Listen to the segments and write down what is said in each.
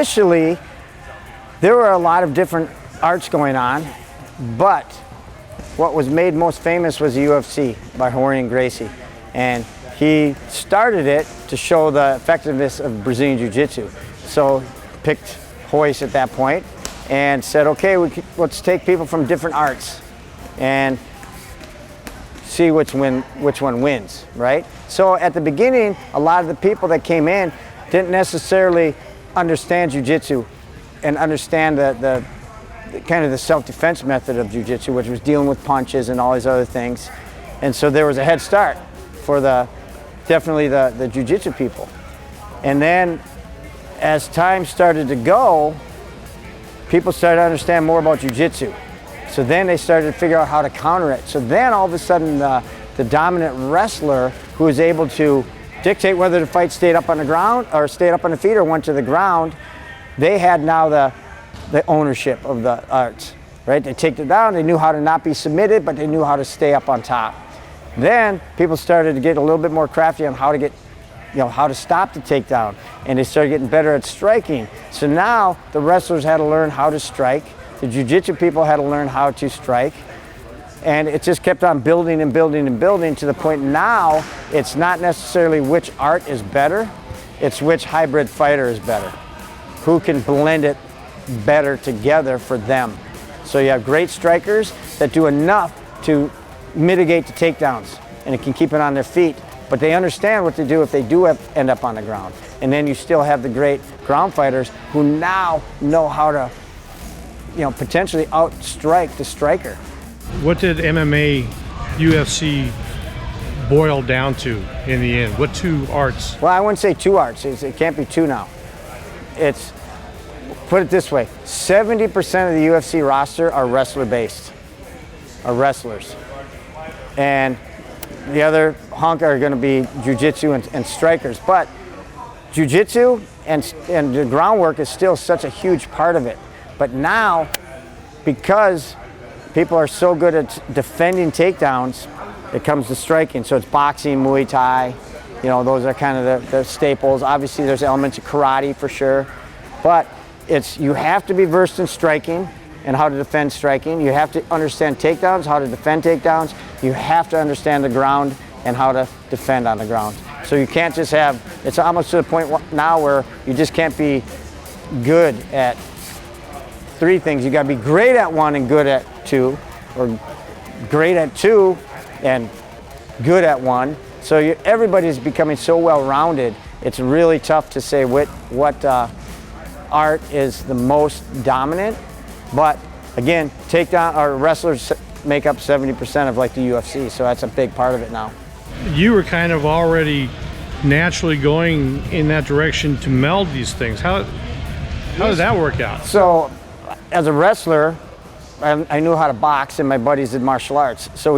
initially, there were a lot of different arts going on, but what was made most famous was the UFC by Rorion Gracie. And he started it to show the effectiveness of Brazilian Jiu-Jitsu. So picked Royce at that point and said, okay, let's take people from different arts and see which one wins, right? So at the beginning, a lot of the people that came in didn't necessarily understand Jiu-Jitsu and understand the kind of the self-defense method of Jiu-Jitsu, which was dealing with punches and all these other things. And so there was a head start for definitely the Jiu-Jitsu people. And then as time started to go, people started to understand more about Jiu-Jitsu. So then they started to figure out how to counter it. So then all of a sudden the dominant wrestler who was able to dictate whether the fight stayed up on the ground or stayed up on the feet or went to the ground, they had now the ownership of the arts, right? They take it down, they knew how to not be submitted, but they knew how to stay up on top. Then people started to get a little bit more crafty on how to get, how to stop the takedown, and they started getting better at striking. So now the wrestlers had to learn how to strike, the Jiu-Jitsu people had to learn how to strike, and it just kept on building and building and building to the point now it's not necessarily which art is better, it's which hybrid fighter is better. Who can blend it better together for them. So you have great strikers that do enough to mitigate the takedowns and it can keep it on their feet, but they understand what to do if they do end up on the ground. And then you still have the great ground fighters who now know how to potentially outstrike the striker. What did MMA, UFC boil down to in the end? What two arts? Well, I wouldn't say two arts. It can't be two now. Put it this way, 70% of the UFC roster are wrestler-based, are wrestlers. And the other hunk are going to be Jiu-Jitsu and strikers. But Jiu-Jitsu and the groundwork is still such a huge part of it. But now, because people are so good at defending takedowns, it comes to striking. So it's boxing, Muay Thai, those are kind of the staples. Obviously there's elements of karate for sure. But you have to be versed in striking and how to defend striking. You have to understand takedowns, how to defend takedowns. You have to understand the ground and how to defend on the ground. So you can't just it's almost to the point now where you just can't be good at three things. You gotta be great at one and good at two, or great at two and good at one. So everybody's becoming so well-rounded, it's really tough to say what art is the most dominant. But again, takedown or wrestlers make up 70% of like the UFC, so that's a big part of it now. You were kind of already naturally going in that direction to meld these things. How did that work out? So as a wrestler, I knew how to box and my buddies did martial arts. So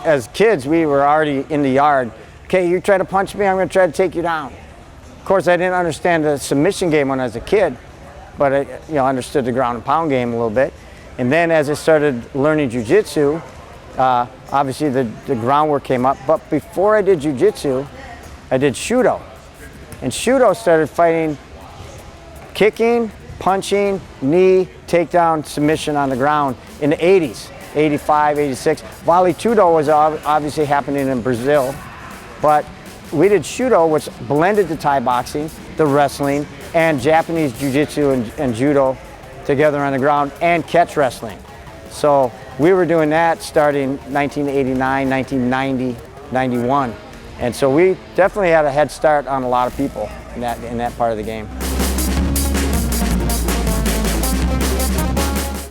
as kids, we were already in the yard. Okay, you try to punch me, I'm gonna try to take you down. Of course, I didn't understand the submission game when I was a kid, but I understood the ground and pound game a little bit. And then as I started learning Jiu-Jitsu, obviously the groundwork came up. But before I did Jiu-Jitsu, I did Shudo. And Shudo started fighting kicking, punching, knee, takedown, submission on the ground in the 80s, 85, 86. Vale Tudo was obviously happening in Brazil, but we did Shudo, which blended the Thai boxing, the wrestling, and Japanese Jiu-Jitsu and Judo together on the ground, and catch wrestling. So we were doing that starting 1989, 1990, 91. And so we definitely had a head start on a lot of people in that part of the game.